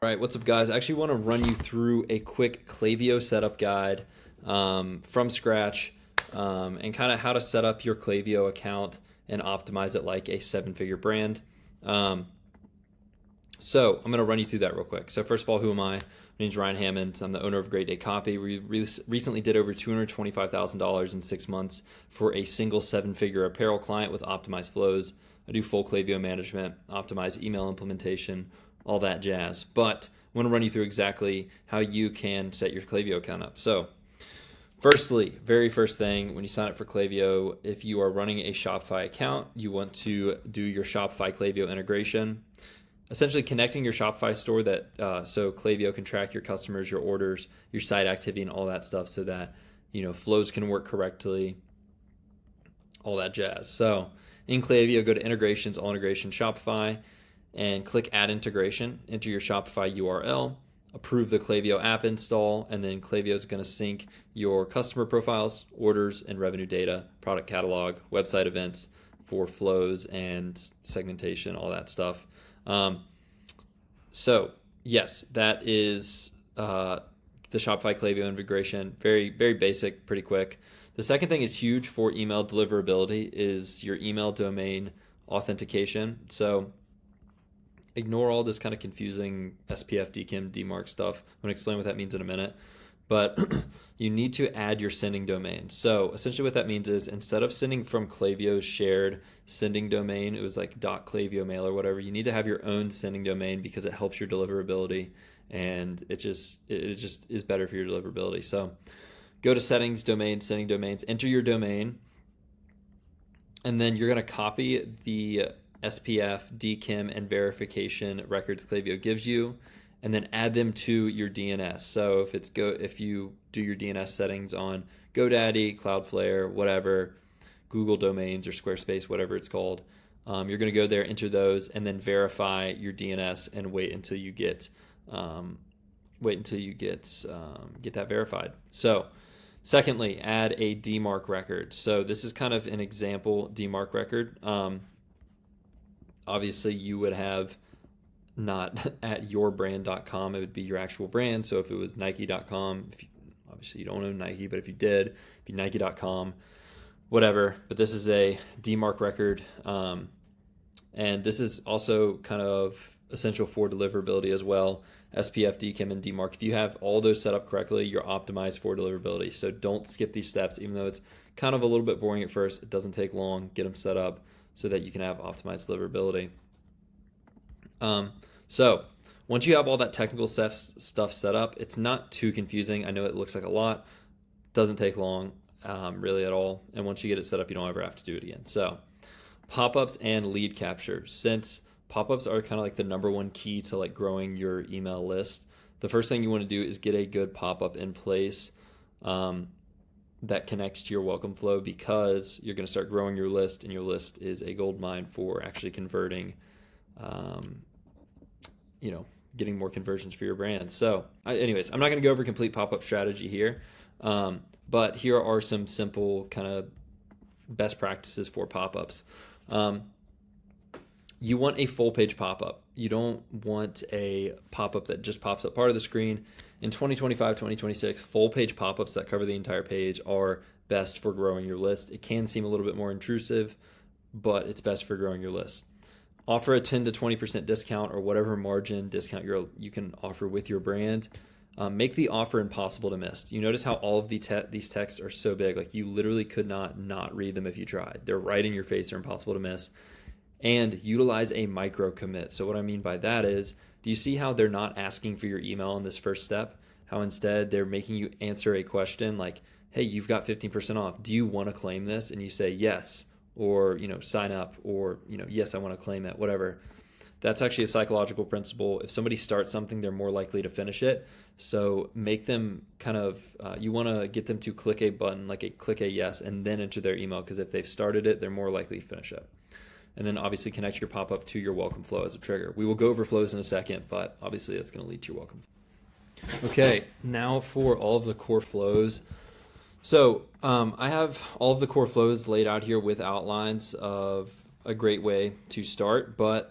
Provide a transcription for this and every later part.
All right, what's up, guys? I actually want to run you through a quick Klaviyo setup guide from scratch and kind of how to set up your Klaviyo account and optimize it like a seven-figure brand. Um, so I'm going to run you through that real quick. So first of all, who am I? My name's Ryan Hammond. I'm the owner of Great Day Copy. We recently did over $225,000 in 6 months for a single seven-figure apparel client with optimized flows. I do full Klaviyo management, optimized email implementation, all that jazz. But I want to run you through exactly how you can set your Klaviyo account up. So firstly, very first thing, when you sign up for Klaviyo, if you are running a Shopify account, you want to do your Shopify Klaviyo integration. Essentially connecting your Shopify store so Klaviyo can track your customers, your orders, your site activity, and all that stuff so that flows can work correctly, all that jazz. So in Klaviyo, go to integrations, all integrations, Shopify, and click add integration. Enter your Shopify URL, approve the Klaviyo app install, and then Klaviyo is going to sync your customer profiles, orders, and revenue data, product catalog, website events for flows and segmentation, all that stuff. So yes, that is the Shopify Klaviyo integration. Very, very basic, pretty quick. The second thing is huge for email deliverability is your email domain authentication. So ignore all this kind of confusing SPF, DKIM, DMARC stuff. I'm going to explain what that means in a minute. But you need to add your sending domain. So essentially what that means is instead of sending from Klaviyo's shared sending domain, it was like .klaviyo mail or whatever, you need to have your own sending domain because it helps your deliverability and it just is better for your deliverability. So go to settings, domains, sending domains, enter your domain, and then you're going to copy the SPF, DKIM, and verification records Klaviyo gives you, and then add them to your DNS. So if you do your DNS settings on GoDaddy, Cloudflare, whatever, Google Domains or Squarespace, whatever it's called, you're going to go there, enter those, and then verify your DNS and wait until you get that verified. So secondly, add a DMARC record. So this is kind of an example DMARC record. Obviously, you would have not at yourbrand.com. It would be your actual brand. So if it was Nike.com, obviously you don't own Nike, but if you did, it'd be Nike.com, whatever. But this is a DMARC record. And this is also kind of essential for deliverability as well. SPF, DKIM, and DMARC. If you have all those set up correctly, you're optimized for deliverability. So don't skip these steps, even though it's kind of a little bit boring at first. It doesn't take long. Get them set up so that you can have optimized deliverability. So once you have all that technical stuff set up, it's not too confusing. I know it looks like a lot. Doesn't take long really at all. And once you get it set up, you don't ever have to do it again. So pop-ups and lead capture. Since pop-ups are kind of like the number one key to like growing your email list, the first thing you want to do is get a good pop-up in place that connects to your welcome flow, because you're going to start growing your list, and your list is a gold mine for actually converting, getting more conversions for your brand. So anyways, I'm not going to go over complete pop-up strategy here, but here are some simple kind of best practices for pop-ups. You want a full page pop-up. You don't want a pop-up that just pops up part of the screen. In 2025, 2026, full page pop-ups that cover the entire page are best for growing your list. It can seem a little bit more intrusive, but it's best for growing your list. Offer a 10 to 20% discount or whatever margin discount you can offer with your brand. Make the offer impossible to miss. You notice how all of these texts are so big. Like you literally could not read them if you tried. They're right in your face. They're impossible to miss. And utilize a micro commit. So what I mean by that is, do you see how they're not asking for your email in this first step? How instead they're making you answer a question like, hey, you've got 15% off. Do you want to claim this? And you say yes, or sign up, or yes, I want to claim it, whatever. That's actually a psychological principle. If somebody starts something, they're more likely to finish it. So make them kind of, you want to get them to click a button, like click a yes, and then enter their email, because if they've started it, they're more likely to finish it. And then obviously connect your pop-up to your welcome flow as a trigger. We will go over flows in a second, but obviously that's going to lead to your welcome. Okay, now for all of the core flows. So I have all of the core flows laid out here with outlines of a great way to start. But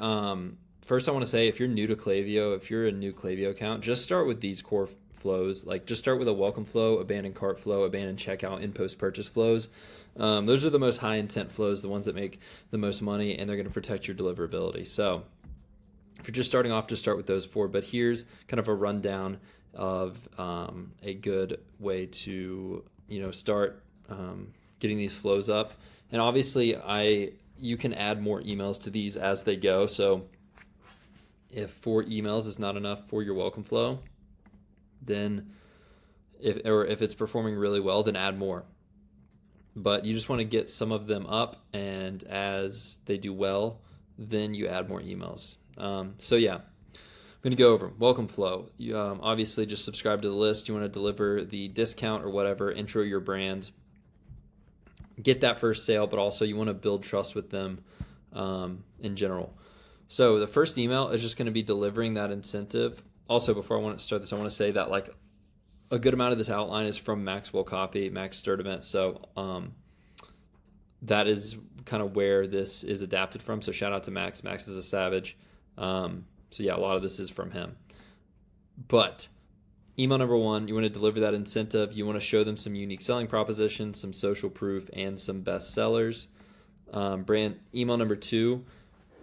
first I want to say, if you're new to Klaviyo, if you're a new Klaviyo account, just start with these core flows. Like just start with a welcome flow, abandoned cart flow, abandoned checkout, and post-purchase flows. Those are the most high intent flows, the ones that make the most money, and they're going to protect your deliverability. So if you're just starting off, just start with those 4. But here's kind of a rundown of a good way to start getting these flows up. And obviously you can add more emails to these as they go. So if 4 emails is not enough for your welcome flow, then if it's performing really well, then add more. But you just want to get some of them up, and as they do well, then you add more emails. So yeah, I'm going to go over welcome flow. You obviously just subscribe to the list. You want to deliver the discount or whatever, intro your brand, get that first sale, but also you want to build trust with them in general. So the first email is just going to be delivering that incentive. Also, before I want to start this, I want to say that like a good amount of this outline is from Maxwell Copy, Max Sturdivant. So that is kind of where this is adapted from. So shout out to Max. Max is a savage. So yeah, a lot of this is from him. But email number 1, you want to deliver that incentive. You want to show them some unique selling propositions, some social proof, and some best sellers. Email number 2,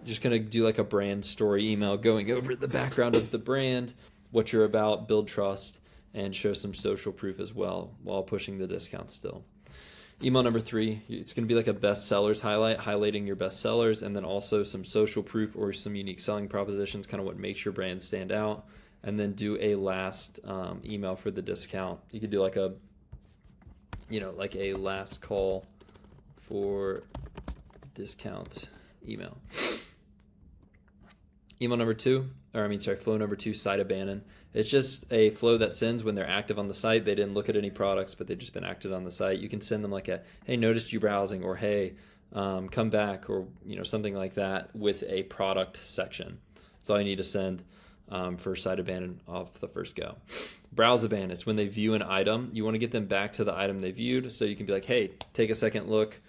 just going to do like a brand story email going over the background of the brand, what you're about, build trust, and show some social proof as well while pushing the discount still. Email number 3, it's going to be like a best sellers highlight, highlighting your best sellers, and then also some social proof or some unique selling propositions, kind of what makes your brand stand out. And then do a last email for the discount. You could do like a last call for discount email. Flow number 2, site abandon. It's just a flow that sends when they're active on the site. They didn't look at any products, but they've just been active on the site. You can send them like hey, noticed you browsing, or hey, come back, or something like that with a product section. That's all you need to send for site abandon off the first go. Browse abandon, it's when they view an item. You want to get them back to the item they viewed, so you can be like, hey, take a second look.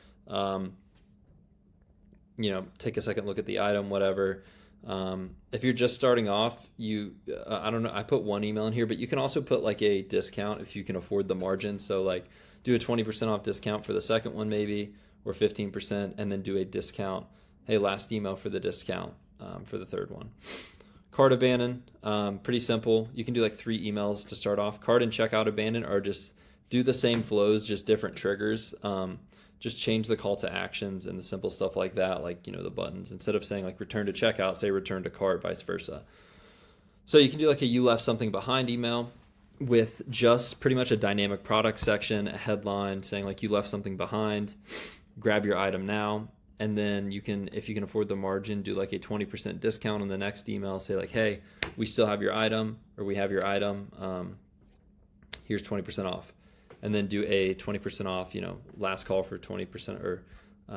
Take a second look at the item, whatever. If you're just starting off, I don't know, I put 1 email in here, but you can also put like a discount if you can afford the margin. So like do a 20% off discount for the second one maybe, or 15%, and then do a discount. Hey, last email for the discount for the third one. Cart abandon, pretty simple. You can do like 3 emails to start off. Cart and checkout abandon are just do the same flows, just different triggers. Just change the call to actions and the simple stuff like that, like, the buttons. Instead of saying like return to checkout, say return to cart, vice versa. So you can do like a you left something behind email with just pretty much a dynamic product section, a headline saying like you left something behind, grab your item now. And then you can, if you can afford the margin, do like a 20% discount on the next email. Say like, hey, we still have your item, or we have your item. Here's 20% off. And then do a 20% off, last call for 20%, or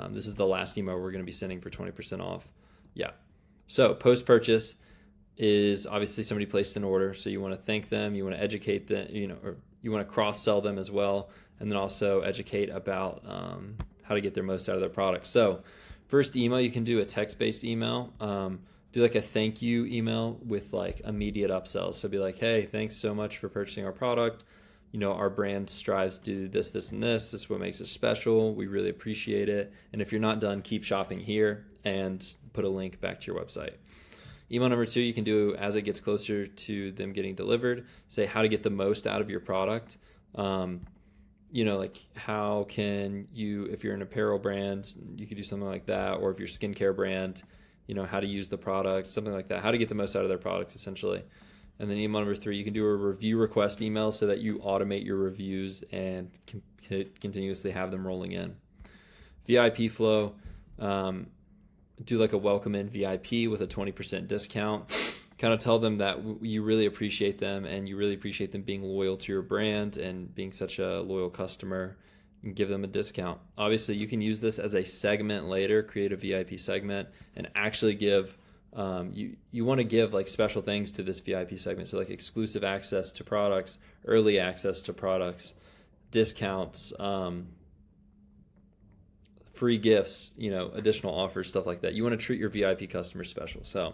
this is the last email we're going to be sending for 20% off. Yeah. So post-purchase is obviously somebody placed an order. So you want to thank them, you want to educate them, or you want to cross-sell them as well. And then also educate about how to get their most out of their product. So first email, you can do a text-based email. Do like a thank you email with like immediate upsells. So be like, hey, thanks so much for purchasing our product. Our brand strives to do this, this, and this. This is what makes us special. We really appreciate it. And if you're not done, keep shopping here, and put a link back to your website. Email number 2, you can do as it gets closer to them getting delivered. Say how to get the most out of your product. Like how can you, if you're an apparel brand, you could do something like that. Or if you're a skincare brand, how to use the product, something like that. How to get the most out of their product, essentially. And then email number 3, you can do a review request email so that you automate your reviews and continuously have them rolling in. VIP flow, do like a welcome in VIP with a 20% discount. Kind of tell them that you really appreciate them, and you really appreciate them being loyal to your brand and being such a loyal customer, and give them a discount. Obviously, you can use this as a segment later, create a VIP segment, and actually give you want to give like special things to this VIP segment. So like exclusive access to products, early access to products, discounts, free gifts, additional offers, stuff like that. You want to treat your VIP customers special. So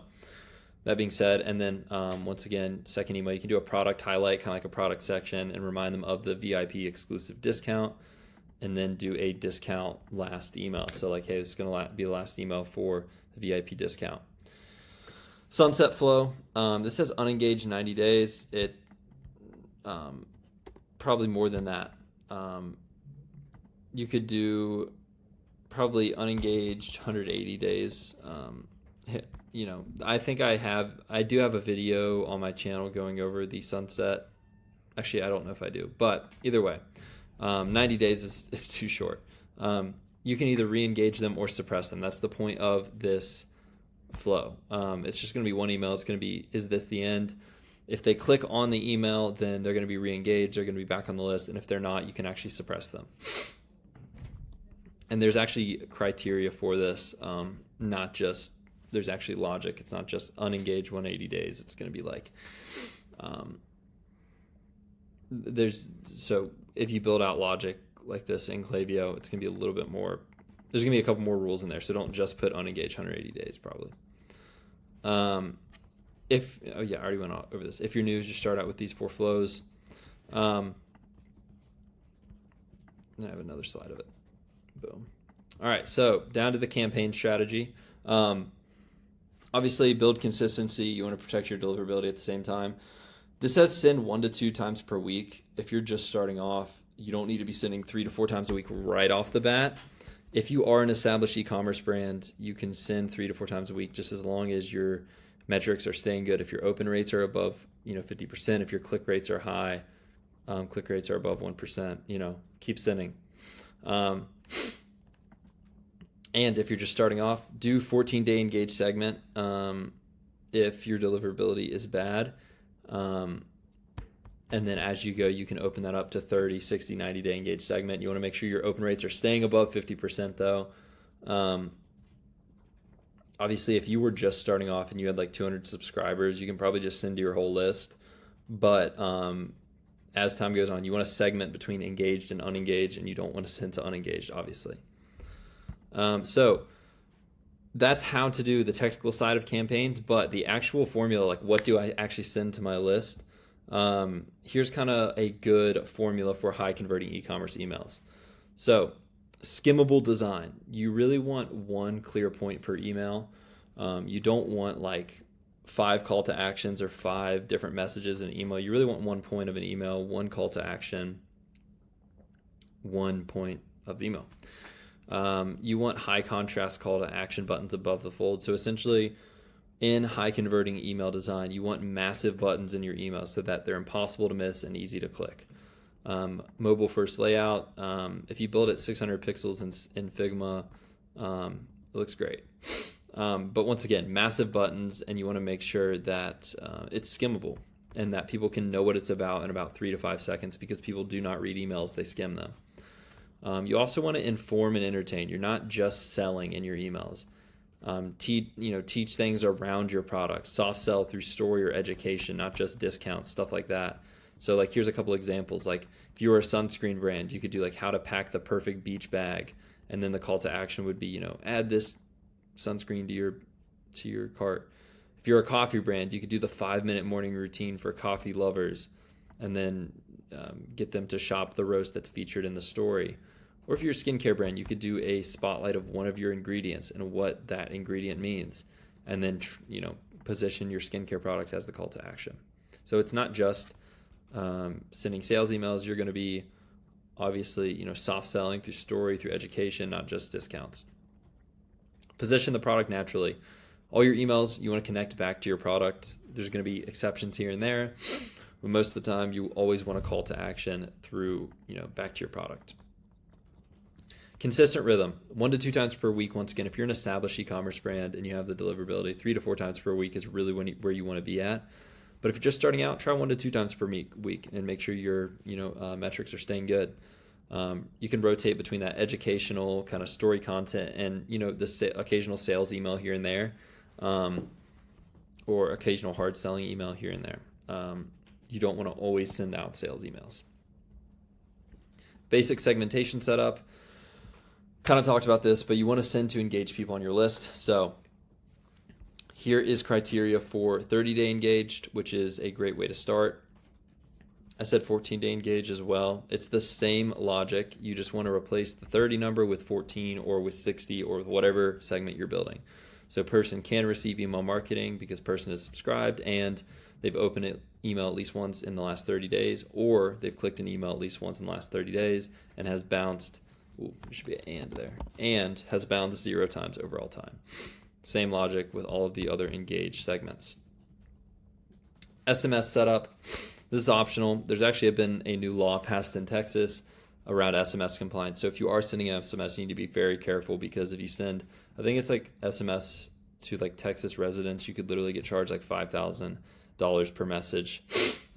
That being said, and then once again, second email, you can do a product highlight, kind of like a product section, and remind them of the VIP exclusive discount, and then do a discount last email. So like, hey, this is going to be the last email for the VIP discount. Sunset flow. This has unengaged 90 days. It probably more than that. You could do probably unengaged 180 days. I think I do have a video on my channel going over the sunset. Actually, I don't know if I do, but either way, 90 days is too short. You can either re-engage them or suppress them. That's the point of this flow. It's just going to be one email. It's going to be, is this the end? If they click on the email, then they're going to be re-engaged. They're going to be back on the list. And if they're not, you can actually suppress them. And there's actually criteria for this, not just, there's actually logic. It's not just unengaged 180 days. It's going to be like, so if you build out logic like this in Klaviyo, it's going to be a little bit more, there's going to be a couple more rules in there. So don't just put unengaged 180 days probably. I already went over this. If you're new, just start out with these 4 flows. And I have another slide of it. Boom. All right, so down to the campaign strategy. Obviously, build consistency. You want to protect your deliverability at the same time. This says send 1 to 2 times per week. If you're just starting off, you don't need to be sending 3 to 4 times a week right off the bat. If you are an established e-commerce brand, you can send 3 to 4 times a week just as long as your metrics are staying good. If your open rates are above 50%, if your click rates are high, click rates are above 1%, keep sending. And if you're just starting off, do 14-day engaged segment if your deliverability is bad. And then as you go, you can open that up to 30, 60, 90-day engaged segment. You want to make sure your open rates are staying above 50% though. Obviously, if you were just starting off and you had like 200 subscribers, you can probably just send to your whole list. But as time goes on, you want to segment between engaged and unengaged, and you don't want to send to unengaged, obviously. So that's how to do the technical side of campaigns, but the actual formula, like what do I actually send to my list? Here's kind of a good formula for high converting e-commerce emails. So skimmable design. You really want one clear point per email. You don't want like 5 call to actions or 5 different messages in an email. You really want one point of an email, one call to action, one point of the email. You want high contrast call to action buttons above the fold. So essentially in high converting email design, you want massive buttons in your email so that they're impossible to miss and easy to click. Mobile first layout. If you build at 600 pixels in Figma, it looks great. But once again, massive buttons, and you want to make sure that it's skimmable and that people can know what it's about in about 3 to 5 seconds, because people do not read emails, they skim them. You also want to inform and entertain. You're not just selling in your emails. Teach things around your product. Soft sell through story or education, not just discounts, stuff like that. So like here's a couple examples. Like if you were a sunscreen brand, you could do like how to pack the perfect beach bag, and then the call to action would be, add this sunscreen to your cart. If you're a coffee brand, you could do the 5-minute morning routine for coffee lovers, and then get them to shop the roast that's featured in the story. Or if you're a skincare brand, you could do a spotlight of one of your ingredients and what that ingredient means, and then position your skincare product as the call to action. So it's not just sending sales emails. You're going to be obviously soft selling through story, through education, not just discounts. Position the product naturally. All your emails, you want to connect back to your product. There's going to be exceptions here and there, but most of the time you always want to call to action through back to your product. Consistent rhythm, 1 to 2 times per week. Once again, if you're an established e-commerce brand and you have the deliverability, 3 to 4 times per week is really where you want to be at. But if you're just starting out, try 1 to 2 times per week and make sure your metrics are staying good. You can rotate between that educational kind of story content and the occasional sales email here and there, or occasional hard selling email here and there. You don't want to always send out sales emails. Basic segmentation setup. Kind of talked about this, but you want to send to engage people on your list. So Here is criteria for 30-day engaged, which is a great way to start. I said 14-day engaged as well. It's the same logic. You just want to replace the 30 number with 14 or with 60 or with whatever segment you're building. So person can receive email marketing because person is subscribed and they've opened an email at least once in the last 30 days, or they've clicked an email at least once in the last 30 days and has bounced, there should be an and there, and has bounced 0 times overall time. Same logic with all of the other engaged segments. SMS setup. This is optional. There's actually been a new law passed in Texas around SMS compliance. So if you are sending an SMS, you need to be very careful, because if you send, I think it's like SMS to like Texas residents, you could literally get charged like $5,000 per message.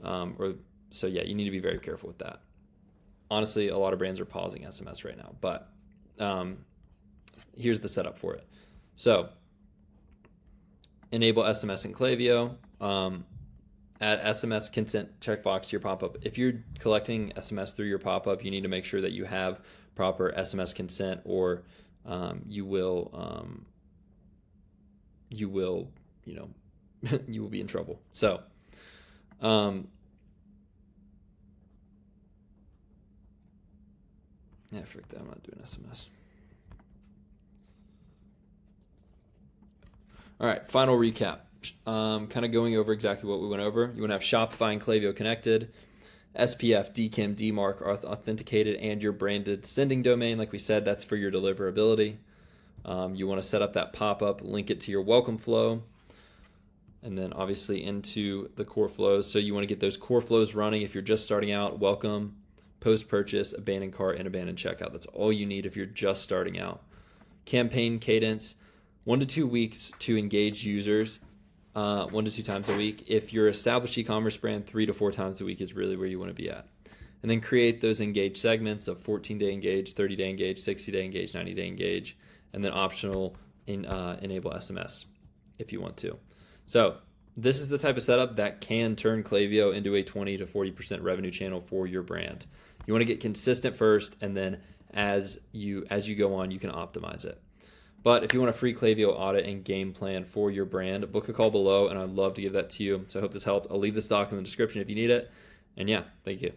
So yeah, you need to be very careful with that. Honestly, a lot of brands are pausing SMS right now, but here's the setup for it. So enable SMS in Klaviyo. Add SMS consent checkbox to your pop-up. If you're collecting SMS through your pop-up, you need to make sure that you have proper SMS consent, or you will you will be in trouble. So yeah, frick that, I'm not doing SMS. All right, final recap. Kind of going over exactly what we went over. You want to have Shopify and Klaviyo connected, SPF, DKIM, DMARC are authenticated, and your branded sending domain. Like we said, that's for your deliverability. You want to set up that pop-up, link it to your welcome flow, and then obviously into the core flows. So you want to get those core flows running if you're just starting out: welcome, post-purchase, abandoned cart, and abandoned checkout. That's all you need if you're just starting out. Campaign cadence, 1 to 2 weeks to engage users. 1 to 2 times a week. If you're an established e-commerce brand, 3 to 4 times a week is really where you want to be at. And then create those engaged segments of 14-day engage, 30-day engage, 60-day engage, 90-day engage, and then optional enable SMS if you want to. So this is the type of setup that can turn Klaviyo into a 20 to 40% revenue channel for your brand. You want to get consistent first, and then as you go on, you can optimize it. But if you want a free Klaviyo audit and game plan for your brand, book a call below, and I'd love to give that to you. So I hope this helped. I'll leave this doc in the description if you need it. And yeah, thank you.